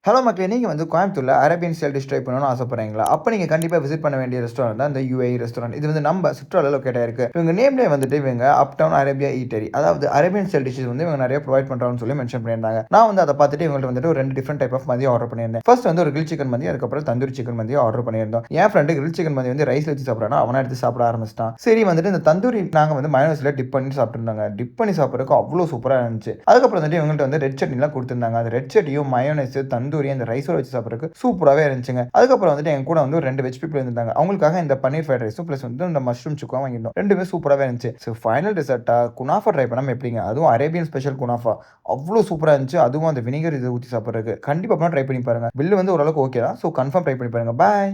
Hello மக்களே, நீங்க வந்து கோயம்புத்தூர்ல அரேபியன் ஸ்டைல் டிஷ் ட்ரை பண்ணணும்னு ஆசைப்படுறீங்களா? அப்ப நீங்க கண்டிப்பா விசிட் பண்ண வேண்டிய ரெஸ்டாரண்ட் தான் இந்த யுஏஇ ரெஸ்டாரண்ட். இது வந்து நம்ம சுற்றுலால லொக்கேட் ஆயிருக்கு. இவங்க நேம்லயே வந்துட்டு இவங்க அப்டவுன் அரேபியா ஈட்டரி. அதாவது அரேபியன் ஸ்டைல் டிஷ்ஷஸ் வந்து இவங்க நிறைய ப்ரொவைட் பண்றாங்கன்னு சொல்லி மென்ஷன் பண்ணியிருந்தாங்க. நான் வந்து அத பார்த்துட்டு இவங்கள்ட்ட வந்துட்டு ஒரு 2 டிஃபரண்ட் டைப் ஆஃப் மதியம் ஆர்டர் பண்ணியிருந்தேன். ஃபர்ஸ்ட் வந்து ஒரு கிரில் சிக்கன் மந்தி, அதுக்கப்புறம் தந்தூரி சிக்கன் மந்தி ஆர்டர் பண்ணியிருந்தோம். என் ஃப்ரெண்ட் கிரில் சிக்கன் மந்தி வந்து ரைஸ்ல வச்சு சாப்பிடுறானா, அவனா எடுத்து சாப்பிட ஆரம்பிச்சிட்டான். சரி வந்துட்டு இந்த தந்தூரி நாங்க வந்து மயோனைஸ்ல டிப் பண்ணி சாப்பிட்டுருந்தாங்க. டிப் பண்ணி சாப்பிடுறதுக்கு அவ்வளோ சூப்பரா இருந்துச்சு. அதுக்கப்புறம் வந்துட்டு இவங்கள்ட்ட வந்து ரெட் சட்னிலாம் குடுத்திருந்தாங்க. அந்த ரெட் சட்னியும் மயோனைஸ், தந்தூரி அந்த ரைஸோட வச்சு சாப்பிடுறதுக்கு சூப்பராவே இருந்துச்சுங்க. அதுக்கப்புறம் வந்துட்டு என் கூட வந்து ஒரு 2 வெஜ் பீப்பிள் இருந்தாங்க. அவங்களுக்காக இந்த பன்னீர் ஃப்ரைட் ரைஸும் பிளஸ் வந்து இந்த மஷ்ரூம் சுக்காவும் வாங்கியிருந்தோம். 2மே சூப்பராவே இருந்துச்சு. ஸோ ஃபைனல் டெசர்ட்டா குனாஃபா ட்ரை பண்ணாம எப்படிங்க? அதுவும் அரேபியன் ஸ்பெஷல் குனாஃபா. அவ்ளோ சூப்பரா இருந்துச்சு. அதுவும் அந்த வினிகர் இத ஊத்தி சாப்பிடுறதுக்கு. கண்டிப்பா ட்ரை பண்ணி பாருங்க. பில் வந்து ஓரளவுக்கு ஓகே தான். ஸோ கன்ஃபார்ம் ட்ரை பண்ணி பாருங்க. பாய்.